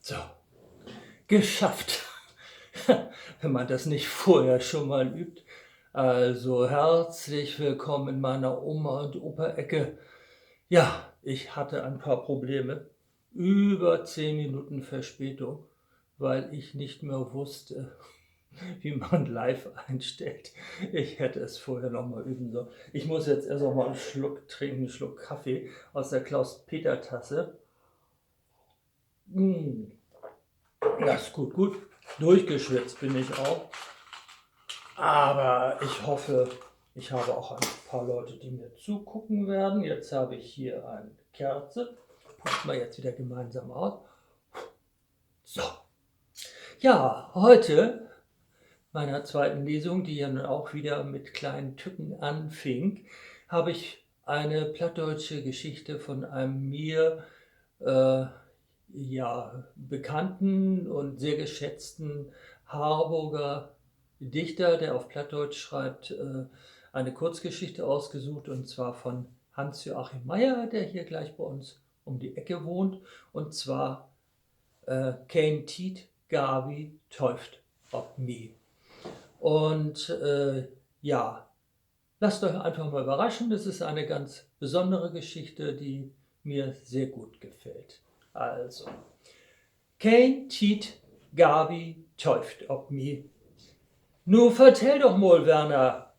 So, geschafft. Wenn man das nicht vorher schon mal übt. Also herzlich willkommen in meiner Oma und Opa-Ecke. Ja, ich hatte ein paar Probleme. Über 10 Minuten Verspätung, weil ich nicht mehr wusste, wie man live einstellt. Ich hätte es vorher noch mal üben sollen. Ich muss jetzt erst noch mal einen Schluck trinken, einen Schluck Kaffee aus der Klaus-Peter-Tasse. Ja, ist gut. Durchgeschwitzt bin ich auch. Aber ich hoffe, ich habe auch ein paar Leute, die mir zugucken werden. Jetzt habe ich hier eine Kerze. Packen wir jetzt wieder gemeinsam aus. So. Ja, heute, meiner zweiten Lesung, die ja nun auch wieder mit kleinen Tücken anfing, habe ich eine plattdeutsche Geschichte von einem mir bekannten und sehr geschätzten Harburger Dichter, der auf Plattdeutsch schreibt, eine Kurzgeschichte ausgesucht, und zwar von Hans-Joachim Meyer, der hier gleich bei uns um die Ecke wohnt, und zwar Kein Tiet Gavi täuft ob mi. Und lasst euch einfach mal überraschen, das ist eine ganz besondere Geschichte, die mir sehr gut gefällt. Also, Kein Tiet Gavi täuft ob mi. Nu vertell doch mal, Werner,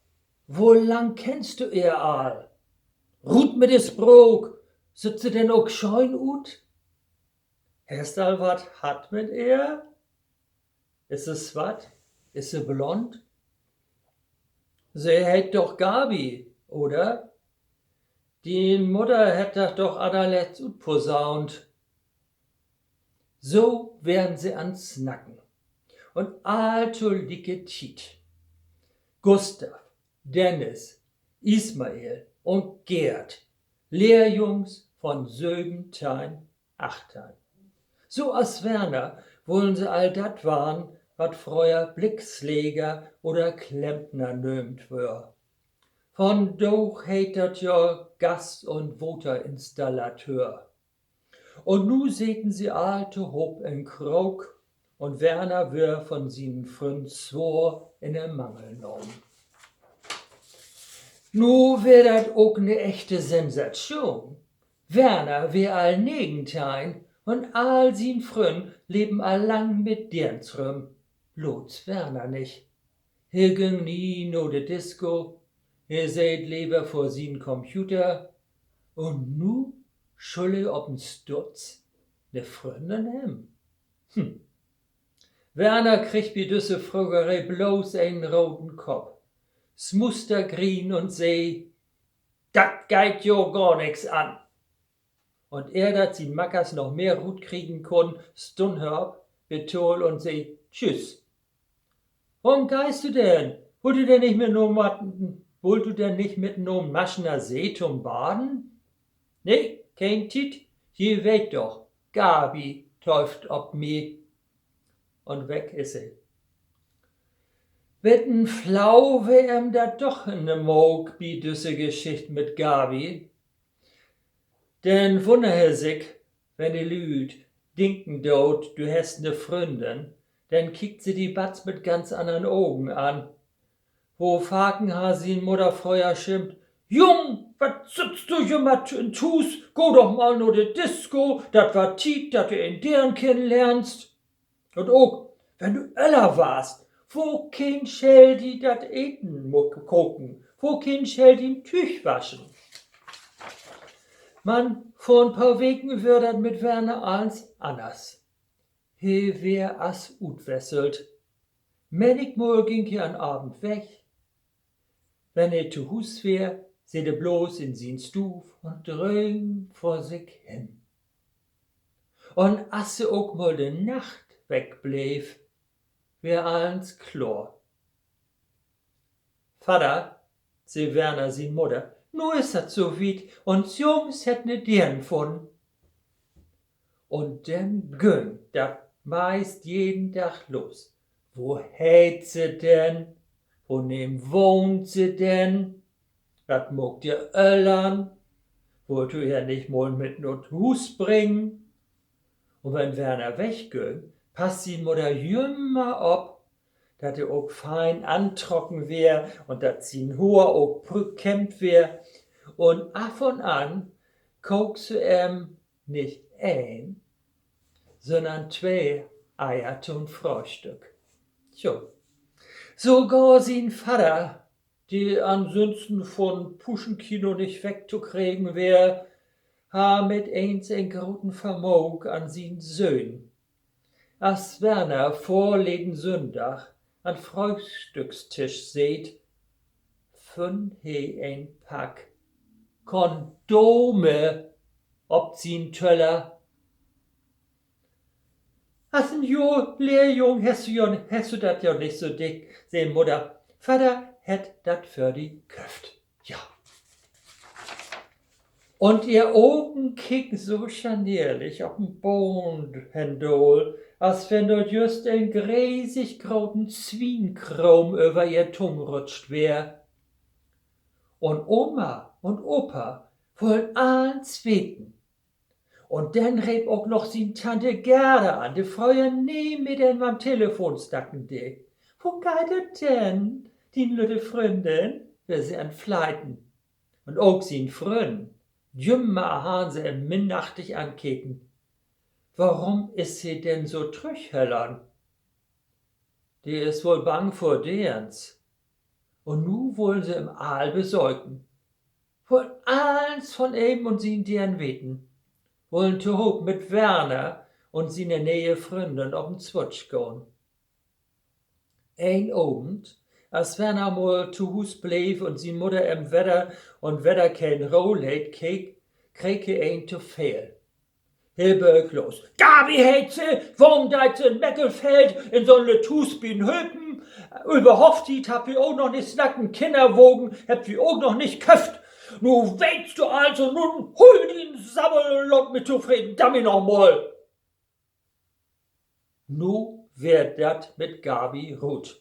wo lang kennst du er all? Ruht mit des Brok, sitze denn auch scheun ut? Hast all wat hat mit er? Is es wat? Is se blond? Se hätt doch Gabi, oder? Die Mutter hätt das doch allerletzt ut posaunt. So werden sie ans Nacken. Und alto dicke Tiet. Gustav, Dennis, Ismael und Gerd, Lehrjungs von Sögentein, Achtein. So as Werner wollen sie all dat waren, wat freuer Blicksleger oder Klempner nömt wör. Von doch heit dat ja Gas- und Woterinstallateur. Und nu sehten sie alte Hob en Krog, und Werner wär von sinen Fründ zwor in der Mangel nommen. Nu wär dat ook ne echte Sensation. Werner wär all Negentein, und all sin Frünn leben allang mit Dirnsrüm. Bloß Werner nicht. Hier ging nie no de Disco, hier seht lieber vor sin Computer, und nu schulle ob'n Stutz ne Fründin hem. Werner kriegt bi düsse Frögerei bloß einen roten Kopf. Smuster grün und seh, dat geit jo gar nix an. Und er, dat sie Mackers noch mehr Rut kriegen konn, stun hörb, betol und seh, tschüss. Warum geist du denn? Wollt du denn nicht mit no Maschner See zum Baden? Nee, kein Tit, je weht doch, Gabi täuft ob mi. Und weg is sie. Wetten flau wär dat doch in ne Moog bi düsse Geschicht mit Gabi. Denn wunderher sich, wenn die Lüd dinken dort, du hast ne Fründin, denn kickt sie die Batz mit ganz anderen Augen an. Wo Fakenhasin Mutter Freuer schimpft, Jung, wat sitzt du jemmer in Tus, go doch mal no de Disco, dat war Tiet, dat du in deren kennenlernst. Und ook, wenn du Öller warst, wo kein Schell die dat eten gucken, wo kein Schell die Tüch waschen. Man, vor ein paar Wegen wär dat mit Werner eins anders. He wär as utwesselt. Manchmal ging he an Abend weg. Wenn er zu Hus wär, seht er bloß in sin Stuf und dröhn vor sich hin. Und as se ook mal de Nacht wegbleef, wär eins klar. Vater, seh Werner sin Mutter, nu is dat so weit, und Jungs hätt ne Dirn von. Und dann gönn dat meist jeden Tag los. Wo hätt se denn? Wo nehm wohnt se denn? Dat mogt ihr Öllern? Wollt du ja nicht mal mit not Hus bringen? Und wenn Werner wegging, passt die Mutter jümmer ob, dat er auch fein antrocken wär und dat sin Haar auch kämmt wär. Und af und an kocht sie nicht ein, sondern 2 Eier zum Frühstück. Jo. Sogar sin Vater, die ansonsten von Puschenkino nicht wegzukriegen wär, ha mit eins en groten Vermog an sin Söhn. As Werner vorlegen Sündach an Frühstückstisch seht, fün he ein Pack Kondome ob sin Töller. As ein Lehrjung hast du dat ja nicht so dick, seh Mutter. Vater hätt dat für die Köft. Ja. Und ihr Augen kicken so scharnierlich auf den Bohnenhendol, als wenn dort just ein gräsig grauten Zwienkrom über ihr Tung rutscht wär. Und Oma und Opa wollen alles weten. Und dann reb auch noch sin Tante Gerda an, de Freuer nie mit den am Telefon stacken de. Wo geht et denn, die lütte Freundin? Wir sie an Fleiten. Und auch sin Frön, jümmer han sie im minnachtig ankeken. Warum ist sie denn so trüchhellern? Die ist wohl bang vor derens. Und nu wollen sie im Aal besäugen. Wollen alles von eben und sin deren weten. Wollen zu hoch mit Werner und sine nähe Freundin ob'n Zwutsch gehen. Ein Abend, als Werner mal zu Hus blieb und sin Mutter im Wetter und Wetter kein Rollheit krieg ein zu viel. He böck los. Gabi Hetze, warum deit in Meckelfeld in so ne Tusbien Höpen? Überhofft die, hab ich auch noch nicht snacken, Kinderwogen, habt ihr auch noch nicht köft. Nu weißt du also, nun hol den Sammellok mit zufrieden, damit noch mal. Nu wird dat mit Gabi rut.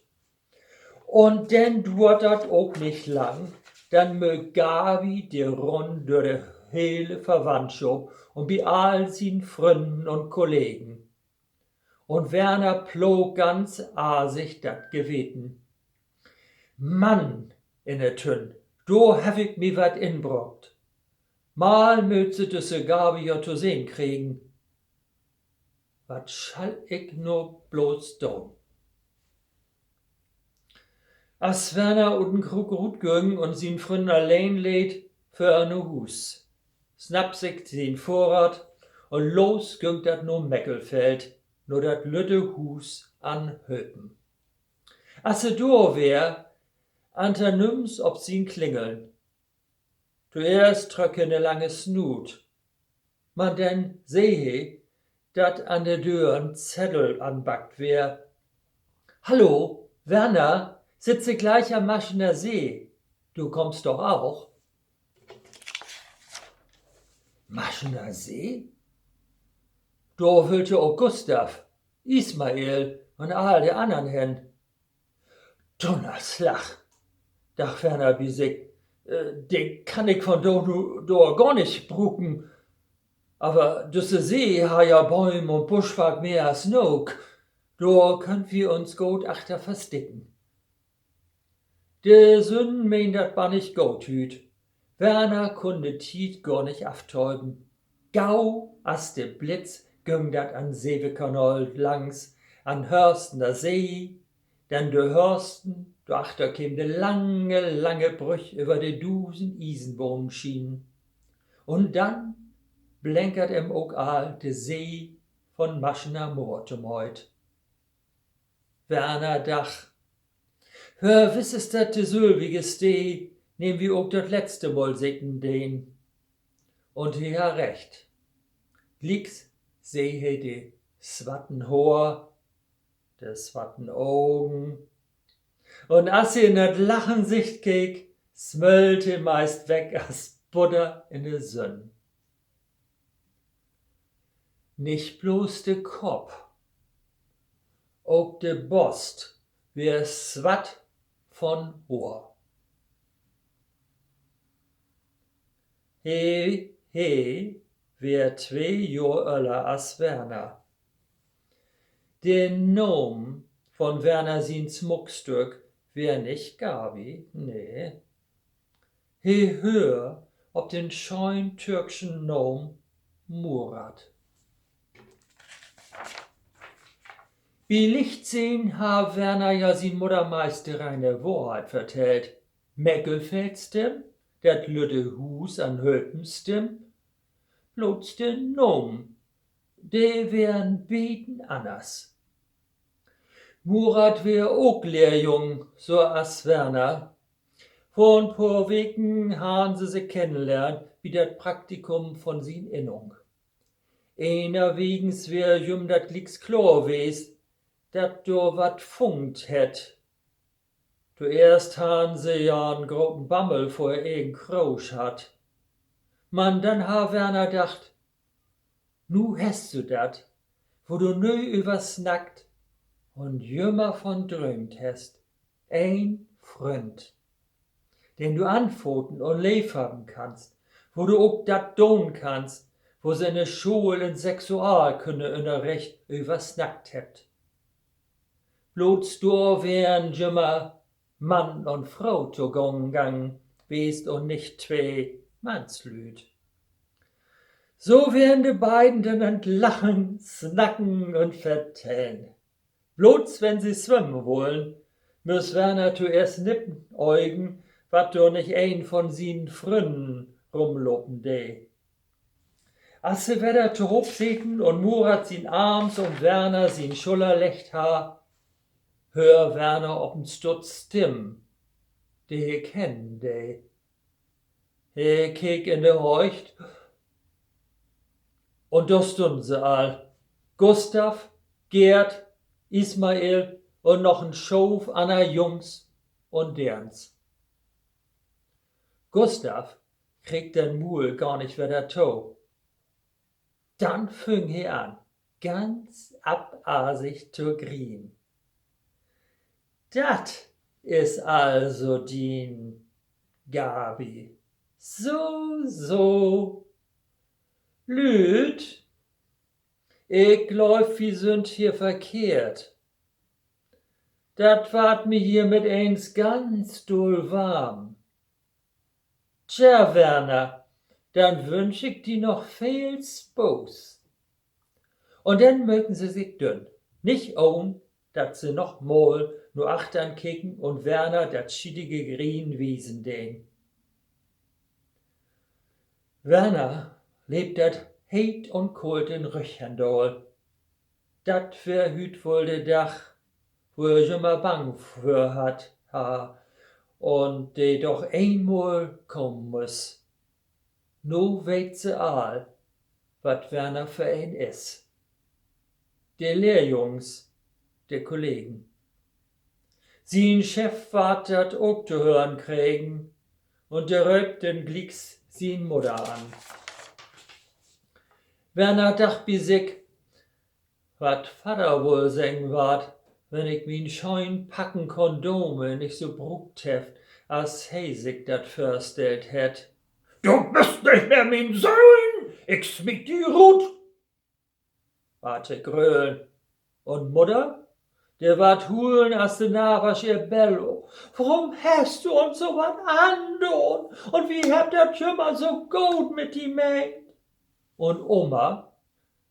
Und denn duert dat auch nicht lang, dann mög Gabi die Rund durch de hele Verwandtschaft und bei all sin Freunden und Kollegen. Und Werner plog ganz asig dat geweten. Mann in der Tünn, do hab ich mi wat inbrockt. Mal möt se düsse Gabi ja zu sehen kriegen. Wat schall ich no bloß don? As Werner und Krug gut göng und sin Fründ allein lädt für eine Hus. Snapp sich den Vorrat und los göng dat no Meckelfeld, no dat lütte Hus an Höpen. As se do wär, anternüms ob sin klingeln. Zuerst tröcke ne lange Snut. Man denn sehe, dat an der Tür ein Zettel anbackt wär. Hallo, Werner, sitze gleich am Maschener See. Du kommst doch auch. Maschener See? Da wollte auch Gustav, Ismael und all die anderen hin. Donnerslach, dach Werner Bisek, den kann ich von da gar nicht bruken. Aber düsse See ha ja Bäum und Buschwerk mehr als nog. Da könnt wir uns gut achter versticken. De Sünden meint dat war nicht gut hüt. Werner kunde Tiet gar nicht aftäuben. Gau as de Blitz güng dat an Seewekanal langs, an Hörstener See, dann de Hörsten, do achter käm de lange Brüch über de Dusen Isenbohnen schienen. Und dann blänkert auch all de See von Maschener Moor zum Heut. Werner dach, hör wissest dat de sülwige Steh, nehm wir auch dat letzte Mal sitten den. Und he ha recht. Glicks seh he de swatten Haar, de swatten Augen. Und as he in dat Lachen Sicht kek, smölte meist weg as Butter in de Sünn. Nicht bloß de Kopf, auch de Bost wär swat von Ohr. He wär 2 Johr öller as Werner. Den Nom von Werner sins Muckstück wär nicht Gabi, nee. He hör ob den scheuen türkschen Nom Murat. Wie Lichtsehen ha Werner ja sin Muttermeister reine Wahrheit vertellt. Meckelfeldstem, dat lütte Hus an Hölpenstem, bloß den Nom, de wären beten anders. Murat wär ook Lehrjung, so as Werner. Vor ein paar Weken han sie sich kennenlernt, wie dat Praktikum von sin Innung. Einer wegens wär jüm dat licks klar wes, dat do wat funkt het. Zuerst han sie ja n großen Bammel vor eigen Krausch hat. Man, dann ha Werner dacht, nu hast du dat, wo du nö übersnackt und jümmer von drömt hast. Ein Freund, den du anpfoten und leif haben kannst, wo du ook dat doen kannst, wo seine Schule in Sexualkunde Unterricht übersnackt hebt. Bloß du wären jümmer Mann und Frau zugangen, west und nicht 2 Mannslüd. So wären die beiden dann lachen, snacken und vertellen. Bloß wenn sie schwimmen wollen, müß Werner zuerst nippen Eugen, wat do nicht ein von sin Frünnen rumloppen de. As sie wieder zu hoch seten und Murat sin Arms und Werner sin Schuller lecht ha, hör Werner ob'n Stutz Stimm, de kennen de. He kek in de Heucht, und da stunden sie all. Gustav, Gerd, Ismael und noch ein Schof Anna Jungs und derns. Gustav kriegt den Muhl gar nicht wieder to. Dann fing he an, ganz abartig zu grien. Dat is also din Gabi. So. Lüd, ich glaub, wir sind hier verkehrt. Dat ward mir hier mit eins ganz doll warm. Tja, Werner, dann wünsch ich dir noch viel Spaß. Und dann mögen sie sich dünn, nicht dat sie noch mal nur achtern kicken und Werner dat schiedige Grien wiesen den. Werner lebt dat heit und kalt in Rüchendal. Dat wär hüt wohl de Dach, wo er schon mal bang für hat, und de doch einmal kommen muss. Nu weet ze all, wat Werner für ein is. De Lehrjungs, de Kollegen. Sin Chef wart dat ook zu hören kriegen, und der röpt den Glicks sin Mutter an. Werner dacht bi sich, wat Vater wohl sagen ward, wenn ich min scheun Packen Kondome nicht so brugt heft, als he sich dat vorstellt het. Du bist nicht mehr min Sohn, ich smiet die Rut, warte grölen. Und Mutter, der wart hulen as de Navasch ihr Bello. Warum hast du uns so wat andon? Und wie habt dat Schimmer so gut mit die Mägd? Und Oma,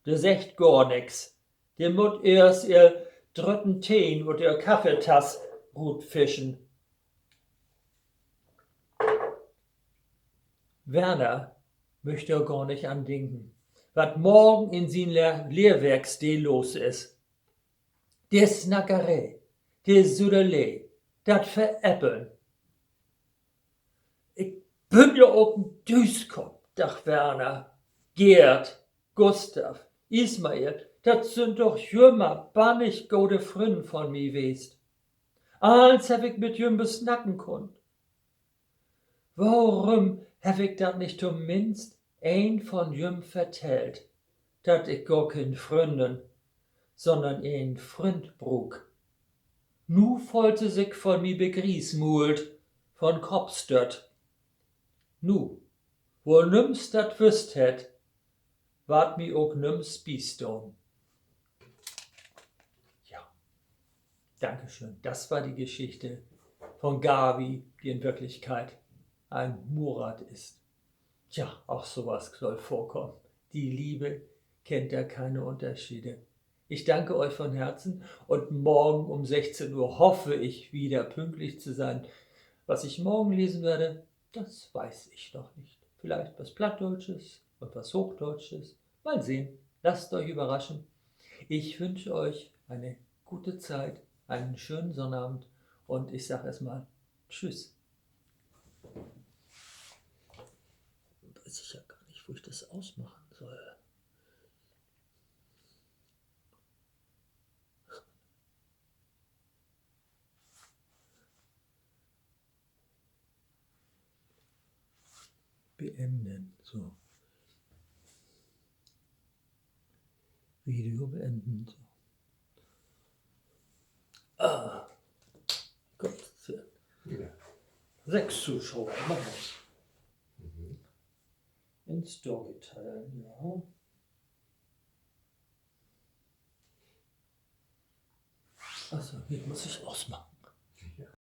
der secht gar nix. Der mut erst ihr dritten Teen und ihr Kaffeetass gut fischen. Werner möchte ja gar nicht andenken, wat morgen in sin Lehrwerksdee los is. Der Snackerei, der Suderlee, dat Veräppeln. Ich bin ja auch ein Düskopf, dacht Werner. Gerd, Gustav, Ismael, dat sind doch jümmer, bannig gode Fründ von mi west. Als hab ich mit jüm besnacken konnt. Warum hab ich dat nicht zumindest ein von jüm vertellt, dat ich gar kein Fründen, sondern ein Freund brug. Nu wollte sich von mi begriesmult, von Kopfstört. Nu, wo nimmst dat wüsst het, wart mi ook nüm Speedstone. Ja, Dankeschön. Das war die Geschichte von Gavi, die in Wirklichkeit ein Murat ist. Tja, auch sowas soll vorkommen. Die Liebe kennt ja keine Unterschiede. Ich danke euch von Herzen und morgen um 16 Uhr hoffe ich wieder pünktlich zu sein. Was ich morgen lesen werde, das weiß ich noch nicht. Vielleicht was Plattdeutsches und was Hochdeutsches. Mal sehen. Lasst euch überraschen. Ich wünsche euch eine gute Zeit, einen schönen Sonnabend und ich sage erstmal Tschüss. Weiß ich ja gar nicht, wo ich das ausmachen soll. Beenden. So. Video beenden. So. Ah, Gott. Ja. 6 Zuschauer. Mach was. In Story teilen, ja. Achso, hier muss ich ausmachen.